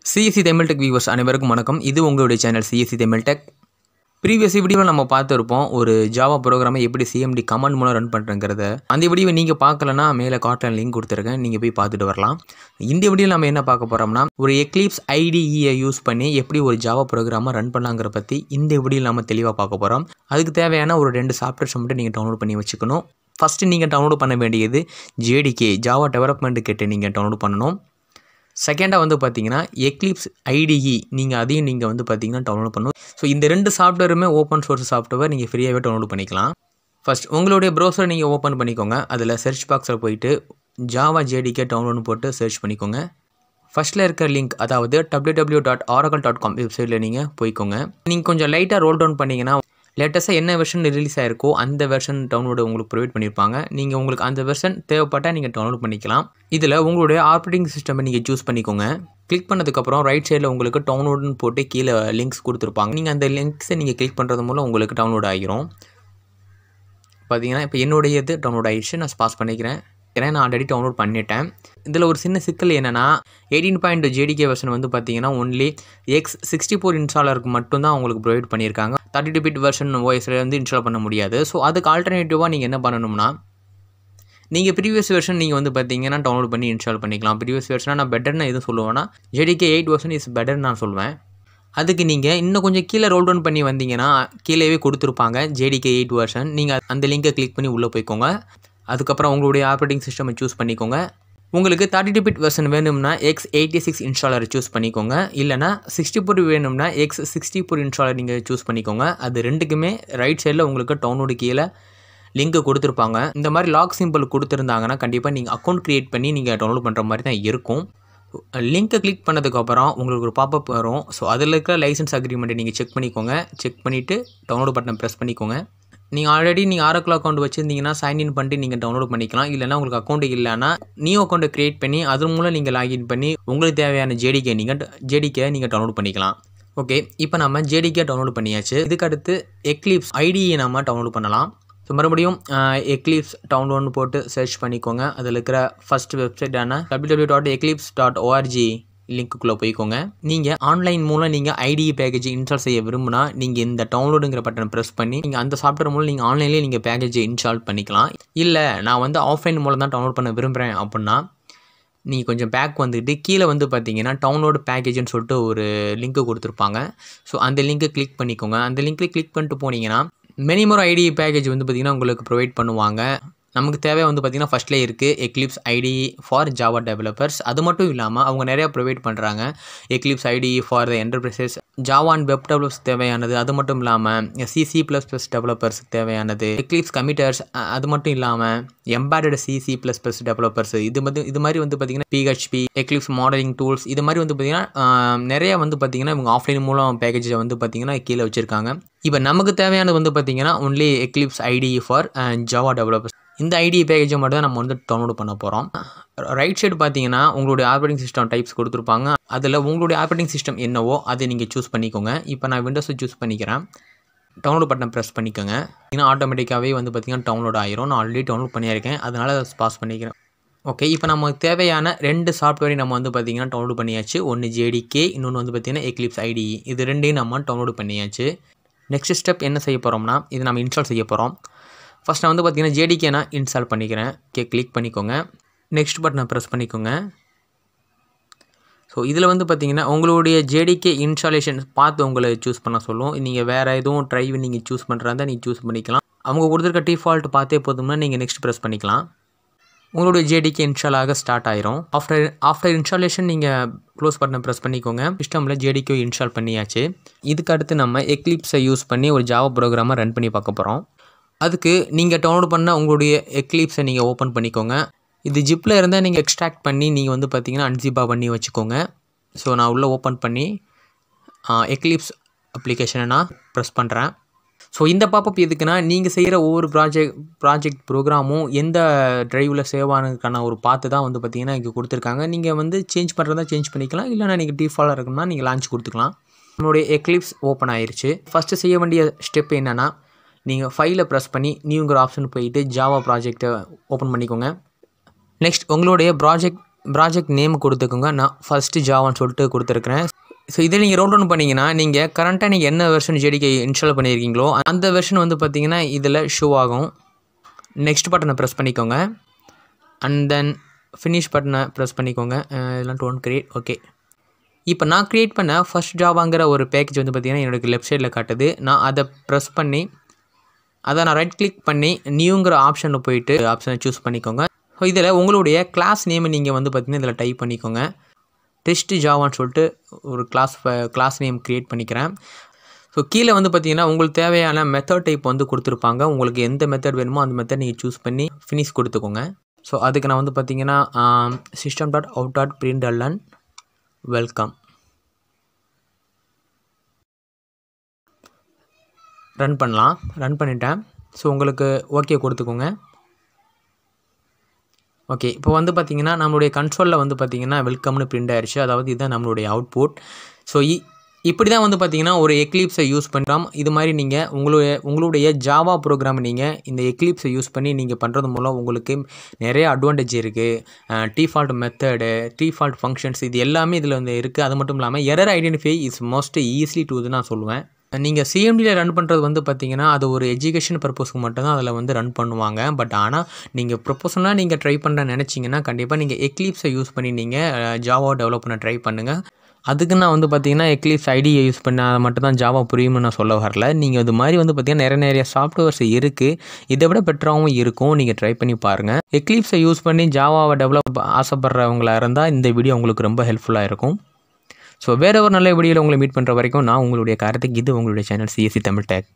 CSC Tamil Tech viewers அனைவருக்கும் வணக்கம். இது உங்களுடைய channel CSC Tamil Tech. Previous வீடியோவில் நம்ம பார்த்துருப்போம் ஒரு ஜாவா ப்ரோக்ராமை எப்படி CMD கமாண்ட் மூலம் ரன் பண்ணுறங்கிறத. அந்த வீடியோவை நீங்கள் பார்க்கலன்னா மேலே கார்ட்டில் லிங்க் கொடுத்துருக்கேன், நீங்கள் போய் பார்த்துட்டு வரலாம். இந்த வீடியோவில் நம்ம என்ன பார்க்க போகிறோம்னா ஒரு Eclipse IDE யூஸ் பண்ணி எப்படி ஒரு ஜாவா ப்ரோக்ராமை ரன் பண்ணலாங்கிற பற்றி இந்த வீடியோவில் நம்ம தெளிவாக பார்க்க போகிறோம். அதுக்கு தேவையான ஒரு 2 சாஃப்ட்வேர்ஸ் மட்டும் நீங்கள் டவுன்லோட் பண்ணி வச்சுக்கணும். ஃபஸ்ட்டு நீங்கள் டவுன்லோட் பண்ண வேண்டியது JDK ஜாவா டெவலப்மெண்ட் கிட்ட நீங்கள் டவுன்லோட் பண்ணணும். செகண்டாக வந்து பார்த்தீங்கன்னா Eclipse IDE நீங்கள் அதையும் நீங்கள் வந்து பார்த்தீங்கன்னா டவுன்லோட் பண்ணணும். ஸோ இந்த 2 சாஃப்ட்வேருமே ஓப்பன் சோர்ஸ் சாஃப்ட்வேர், நீங்கள் ஃப்ரீயாகவே டவுன்லோட் பண்ணிக்கலாம். ஃபஸ்ட் உங்களுடைய ப்ரௌசரை நீங்கள் ஓப்பன் பண்ணிக்கோங்க. அதில் சர்ச் பாக்ஸில் போயிட்டு ஜாவா JDK டவுன்லோட்னு போட்டு சர்ச் பண்ணிக்கோங்க. ஃபஸ்ட்டில் இருக்கிற லிங்க், அதாவது www.oracle.com வெப்சைட்டில் நீங்கள் போய்க்கோங்க. நீங்கள் கொஞ்சம் லைட்டாக ரோல் டவுன் பண்ணிங்கன்னா லேட்டஸ்ட்டாக என்ன வெர்ஷன் ரிலீஸ் ஆகிருக்கோ அந்த வெர்ஷன் டவுன்லோடு உங்களுக்கு ப்ரொவைட் பண்ணியிருப்பாங்க. நீங்கள் உங்களுக்கு அந்த வெர்ஷன் தேவைப்பட்டால் நீங்கள் டவுன்லோட் பண்ணிக்கலாம். இதில் உங்களுடைய ஆப்ரேட்டிங் சிஸ்டமை நீங்கள் சூஸ் பண்ணிக்கோங்க. கிளிக் பண்ணதுக்கப்புறம் ரைட் சைடில் உங்களுக்கு டவுன்லோடுன்னு போட்டு கீழே லிங்க்ஸ் கொடுத்துருப்பாங்க. நீங்கள் அந்த லிங்க்ஸை நீங்கள் கிளிக் பண்ணுறது மூலம் உங்களுக்கு டவுன்லோட் ஆகிரும். பார்த்தீங்கன்னா இப்போ என்னுடையது டவுன்லோட் ஆகிடுச்சு. நான் பாஸ் பண்ணிக்கிறேன். நான் ஆல்ரெடி டவுன்லோட் பண்ணிட்டேன். இதில் ஒரு சின்ன சிக்கல் என்னென்னா 18.2 JDK வெர்ஷன் வந்து பார்த்தீங்கன்னா ஒன்லி X64 இன்ஸ்டாலருக்கு மட்டும்தான் உங்களுக்கு ப்ரொவைட் பண்ணியிருக்காங்க. 32-bit வெர்ஷன் OSல வந்து இன்ஸ்டால் பண்ண முடியாது. ஸோ அதுக்கு ஆல்டர்னேட்டிவாக நீங்கள் என்ன பண்ணணும்னா நீங்கள் ப்ரீவியஸ் வெர்ஷன் நீங்கள் வந்து பார்த்தீங்கன்னா டவுன்லோட் பண்ணி இன்ஸ்டால் பண்ணிக்கலாம். ப்ரீவியஸ் வெர்ஷனாக நான் பெட்டர்னு எதுவும் சொல்லுவேன்னா JDK 8 வெர்ஷன் இஸ் பெட்டர்னு நான் சொல்லுவேன். அதுக்கு நீங்கள் இன்னும் கொஞ்சம் கீழே ரோல் டவுன் பண்ணி வந்தீங்கன்னா கீழேவே கொடுத்துருப்பாங்க JDK 8 வெர்ஷன். நீங்கள் அந்த லிங்கை கிளிக் பண்ணி உள்ளே போய்க்கோங்க. அதுக்கப்புறம் உங்களுடைய ஆப்ரேட்டிங் சிஸ்டமை சூஸ் பண்ணிக்கோங்க. உங்களுக்கு 32-bit வெர்ஷன் வேணும்னா X86 இன்ஸ்டாலர் சூஸ் பண்ணிக்கோங்க. இல்லைனா 64 வேணும்னா X64 இன்ஸ்டாலர் நீங்கள் சூஸ் பண்ணிக்கோங்க. அது ரெண்டுக்குமே ரைட் சைடில் உங்களுக்கு டவுன்லோடு கீழே லிங்க் கொடுத்துருப்பாங்க. இந்த மாதிரி லாக் சிம்பிள் கொடுத்துருந்தாங்கன்னா கண்டிப்பாக நீங்கள் அக்கௌண்ட் க்ரியேட் பண்ணி நீங்கள் டவுன்லோட் பண்ணுற மாதிரி தான் இருக்கும். லிங்க்கை கிளிக் பண்ணதுக்கப்புறம் உங்களுக்கு ஒரு பாப்பப் வரும். ஸோ அதில் இருக்கிற லைசன்ஸ் அக்ரிமெண்ட்டை நீங்கள் செக் பண்ணிக்கோங்க. செக் பண்ணிவிட்டு டவுன்லோட் பட்டன் ப்ரெஸ் பண்ணிக்கோங்க. நீங்கள் ஆல்ரெடி Oracle அக்கௌண்ட் வச்சுருந்தீங்கன்னா சைன்இன் பண்ணிட்டு நீங்கள் டவுன்லோட் பண்ணிக்கலாம். இல்லைனா உங்களுக்கு அக்கௌண்ட் இல்லைனா நியூ அக்கௌண்ட்டை க்ரியேட் பண்ணி அது மூலம் நீங்கள் லாகின் பண்ணி உங்களுக்கு தேவையான JDK நீங்கள் டவுன்லோட் பண்ணிக்கலாம். ஓகே, இப்போ நம்ம JDK டவுன்லோட் பண்ணியாச்சு. இதுக்கடுத்து Eclipse IDE நம்ம டவுன்லோட் பண்ணலாம். ஸோ மறுபடியும் Eclipse டவுன்லோட்னு போட்டு சர்ச் பண்ணிக்கோங்க. அதில் இருக்கிற ஃபஸ்ட் வெப்சைட்டான www.eclipse.org லிங்க்குள்ளே போய்க்கோங்க. நீங்கள் ஆன்லைன் மூலம் நீங்கள் IDE பேக்கேஜ் இன்ஸ்டால் செய்ய விரும்புனா நீங்கள் இந்த டவுன்லோடுங்கிற பட்டன் ப்ரெஸ் பண்ணி நீங்கள் அந்த சாஃப்ட்வேர் மூலம் நீங்கள் ஆன்லைன்லேயே நீங்கள் பேக்கேஜை இன்ஸ்டால் பண்ணிக்கலாம். இல்லை நான் வந்து ஆஃப்லைன் மூலம் தான் டவுன்லோட் பண்ண விரும்புகிறேன் அப்படின்னா நீங்கள் கொஞ்சம் பேக் வந்துட்டு கீழே வந்து பார்த்தீங்கன்னா டவுன்லோடு பேக்கேஜ்னு சொல்லிட்டு ஒரு லிங்க்கு கொடுத்துருப்பாங்க. ஸோ அந்த லிங்க்கை கிளிக் பண்ணிக்கோங்க. அந்த லிங்க்கில் கிளிக் பண்ணிட்டு போனீங்கன்னா மெனிமோர் IDE பேக்கேஜ் வந்து பார்த்திங்கன்னா உங்களுக்கு ப்ரொவைட் பண்ணுவாங்க. நமக்கு தேவை வந்து பார்த்திங்கன்னா ஃபஸ்ட்லேயே இருக்குது Eclipse IDE for Java developers. அது மட்டும் இல்லாமல் அவங்க நிறையா ப்ரொவைட் பண்ணுறாங்க. Eclipse IDE for the enterprises, Java and web developers தேவையானது. அது மட்டும் இல்லாமல் C++ டெவலப்பர்ஸ் தேவையானது, Eclipse கமிட்டர்ஸ். அது மட்டும் இல்லாமல் எம்பெடட் C++ டெவலப்பர்ஸ். இது மாதிரி வந்து பார்த்திங்கன்னா PHP, Eclipse மாடலிங் டூல்ஸ், இது மாதிரி வந்து பார்த்திங்கன்னா நிறையா வந்து பார்த்திங்கன்னா இவங்க ஆஃப்லைன் மூலம் பேக்கேஜை வந்து பார்த்திங்கன்னா கீழே வச்சுருக்காங்க. இப்போ நமக்கு தேவையானது வந்து பார்த்திங்கன்னா only Eclipse IDE for Java developers. இந்த IDE பேக்கேஜை மட்டும் தான் நம்ம வந்து டவுன்லோட் பண்ண போகிறோம். ரைட் சைடு பார்த்தீங்கன்னா உங்களுடைய ஆப்ரேட்டிங் சிஸ்டம் டைப்ஸ் கொடுத்துருப்பாங்க. அதில் உங்களுடைய ஆப்ரேட்டிங் சிஸ்டம் என்னவோ அதை நீங்கள் சூஸ் பண்ணிக்கோங்க. இப்போ நான் விண்டோஸை சூஸ் பண்ணிக்கிறேன். டவுன்லோட் பட்டன் ப்ரெஸ் பண்ணிக்கோங்க. ஏன்னா ஆட்டோமேட்டிக்காகவே வந்து பார்த்திங்கன்னா டவுன்லோட் ஆகிரும். நான் ஆல்ரெடி டவுன்லோட் பண்ணியிருக்கேன், அதனால் அதை பாஸ் பண்ணிக்கிறேன். ஓகே, இப்போ நமக்கு தேவையான 2 சாஃப்ட்வேரையும் நம்ம வந்து பார்த்திங்கன்னா டவுன்லோட் பண்ணியாச்சு. ஒன்று JDK, இன்னொன்று வந்து பார்த்திங்கன்னா Eclipse IDE. இது ரெண்டையும் நம்ம டவுன்லோட் பண்ணியாச்சு. நெக்ஸ்ட் ஸ்டெப் என்ன செய்ய போகிறோம்னா இது நம்ம இன்ஸ்டால் செய்ய போகிறோம். ஃபஸ்ட் நான் வந்து பார்த்திங்கன்னா JDK நான் இன்ஸ்டால் பண்ணிக்கிறேன். கிளிக் பண்ணிக்கோங்க. நெக்ஸ்ட் பட்டனை ப்ரெஸ் பண்ணிக்கோங்க. ஸோ இதில் வந்து பார்த்திங்கன்னா உங்களுடைய JDK இன்ஸ்டாலேஷன் பார்த்து உங்களை சூஸ் பண்ண சொல்லும். நீங்கள் வேறு எதுவும் ட்ரைவ் நீங்கள் சூஸ் பண்ணுறதா நீங்கள் சூஸ் பண்ணிக்கலாம். அவங்க கொடுத்துருக்க டிஃபால்ட் பார்த்தே போதும்னா நீங்கள் நெக்ஸ்ட் ப்ரெஸ் பண்ணிக்கலாம். உங்களுடைய JDK இன்ஸ்டால் ஆக ஸ்டார்ட் ஆயிரும். ஆஃப்டர் இன்ஸ்டாலேஷன் நீங்கள் க்ளோஸ் பட்டனை ப்ரெஸ் பண்ணிக்கோங்க. சிஸ்டமில் JDK இன்ஸ்டால் பண்ணியாச்சு. இதுக்கு அடுத்து நம்ம Eclipse யூஸ் பண்ணி ஒரு ஜாவா ப்ரோக்ராமை ரன் பண்ணி பார்க்க போகிறோம். அதுக்கு நீங்கள் டவுன்லோட் பண்ண உங்களுடைய Eclipse நீங்கள் ஓப்பன் பண்ணிக்கோங்க. இது ஜிப்பில் இருந்தால் நீங்கள் எக்ஸ்ட்ராக்ட் பண்ணி நீங்கள் வந்து பார்த்தீங்கன்னா அன்சிப்பா பண்ணி வச்சுக்கோங்க. ஸோ நான் உள்ளே ஓப்பன் பண்ணி Eclipse அப்ளிகேஷனை நான் ப்ரெஸ் பண்ணுறேன். ஸோ இந்த பாப்பப் எதுக்குன்னா நீங்கள் செய்கிற ஒவ்வொரு ப்ராஜெக்ட் ப்ரோக்ராமும் எந்த ட்ரைவில் சேவ் ஆனதுக்கான ஒரு பார்த்து தான் வந்து பார்த்திங்கன்னா இங்கே கொடுத்துருக்காங்க. நீங்கள் வந்து சேஞ்ச் பண்ணுறதா சேஞ்ச் பண்ணிக்கலாம். இல்லைனா நீங்கள் டிஃபால்ட்டாக இருக்குன்னா நீங்கள் லான்ச் கொடுத்துக்கலாம். நம்மளுடைய Eclipse ஓப்பன் ஆயிடுச்சு. ஃபஸ்ட்டு செய்ய வேண்டிய ஸ்டெப் என்னென்னா நீங்கள் ஃபைலை ப்ரெஸ் பண்ணி நியூங்கிற ஆப்ஷன் போயிட்டு ஜாவா ப்ராஜெக்டை ஓப்பன் பண்ணிக்கோங்க. நெக்ஸ்ட் உங்களுடைய ப்ராஜெக்ட் நேம் கொடுத்துக்கோங்க. நான் ஃபஸ்ட்டு ஜாவான்னு சொல்லிட்டு கொடுத்துருக்குறேன். ஸோ இதை நீங்கள் ரோல் டவுன் பண்ணிங்கன்னா நீங்கள் கரண்ட்டாக நீங்கள் என்ன வெர்ஷன் ஜேடிகே இன்ஸ்டால் பண்ணியிருக்கீங்களோ அந்த வெர்ஷன் வந்து பார்த்தீங்கன்னா இதில் ஷோ ஆகும். நெக்ஸ்ட் பட்டனை ப்ரெஸ் பண்ணிக்கோங்க. அண்ட் தென் ஃபினிஷ் பட்டனை ப்ரெஸ் பண்ணிக்கோங்க. இதெல்லாம் டோன்ட் கிரியேட். ஓகே, இப்போ நான் க்ரியேட் பண்ண ஃபஸ்ட் ஜாவாங்கிற ஒரு பேக்கேஜ் வந்து பார்த்திங்கன்னா என்னோடய லெஃப்ட் சைடில் காட்டுது. நான் அதை ப்ரெஸ் பண்ணி அதை நான் ரைட் கிளிக் பண்ணி நியூங்கிற ஆப்ஷனில் போயிட்டு ஆப்ஷனை சூஸ் பண்ணிக்கோங்க. ஸோ இதில் உங்களுடைய கிளாஸ் நேமை நீங்கள் வந்து பார்த்திங்கன்னா இதில் டைப் பண்ணிக்கோங்க. டெஸ்ட் ஜாவான்னு சொல்லிட்டு ஒரு கிளாஸ் நேம் க்ரியேட் பண்ணிக்கிறேன். ஸோ கீழே வந்து பார்த்திங்கன்னா உங்களுக்கு தேவையான மெத்தட் டைப் வந்து கொடுத்துருப்பாங்க. உங்களுக்கு எந்த மெத்தட் வேணுமோ அந்த மெத்தட் நீங்கள் சூஸ் பண்ணி ஃபினிஷ் கொடுத்துக்கோங்க. ஸோ அதுக்கு நான் வந்து பார்த்திங்கன்னா system.out.println வெல்கம் ரன் பண்ணலாம். ரன் பண்ணிட்டேன். ஸோ உங்களுக்கு ஓகே கொடுத்துக்கோங்க. ஓகே, இப்போ வந்து பார்த்திங்கன்னா நம்மளுடைய கன்சோலில் வந்து பார்த்திங்கன்னா வெல்கம்னு பிரிண்ட் ஆயிடுச்சு. அதாவது இதுதான் நம்மளுடைய அவுட்புட். ஸோ இப்படி தான் வந்து பார்த்திங்கன்னா ஒரு எக்லிப்ஸை யூஸ் பண்ணுறோம். இது மாதிரி நீங்கள் உங்களுடைய ஜாவா ப்ரோக்ராம் நீங்கள் இந்த எக்லிப்ஸை யூஸ் பண்ணி நீங்கள் பண்ணுறது மூலம் உங்களுக்கு நிறைய அட்வான்டேஜ் இருக்குது. டிஃபால்ட் மெத்தடு, டிஃபால்ட் ஃபங்க்ஷன்ஸ் இது எல்லாமே இதில் வந்து இருக்குது. அது மட்டும் இல்லாமல் error identify is most easily to இது நான் சொல்லுவேன். நீங்கள் சிஎம்டியில் ரன் பண்ணுறது வந்து பார்த்திங்கன்னா அது ஒரு எஜுகேஷன் பர்பஸ்க்கு மட்டும்தான் அதில் வந்து ரன் பண்ணுவாங்க. பட் ஆனால் நீங்கள் ப்ரொபோஷனலாக நீங்கள் ட்ரை பண்ண நினச்சிங்கன்னா கண்டிப்பாக நீங்கள் எக்லிப்ஸை யூஸ் பண்ணி நீங்கள் ஜாவா டெவலப் பண்ண ட்ரை பண்ணுங்கள். அதுக்கு நான் வந்து பார்த்திங்கன்னா எக்லிப்ஸ் ஐடியை யூஸ் பண்ண அதை மட்டும் தான் ஜாவா புரியும்னு நான் சொல்ல வரல. நீங்கள் இது மாதிரி வந்து பார்த்திங்கன்னா நிறைய சாஃப்ட்வேர்ஸ் இருக்குது. இதை விட பெட்டராகவும் இருக்கும். நீங்கள் ட்ரை பண்ணி பாருங்கள். எக்லிப்ஸை யூஸ் பண்ணி ஜாவாவை டெவலப் ஆசைப்படுறவங்களா இருந்தால் இந்த வீடியோ உங்களுக்கு ரொம்ப ஹெல்ப்ஃபுல்லாக இருக்கும். ஸோ வேறு ஒரு நல்ல வீடியோவில் உங்களை மீட் பண்ணுற வரைக்கும் நான் உங்களுடைய கார்த்திக். இது உங்களுடைய சேனல் சிஎஸ்சி தமிழ் டேக்.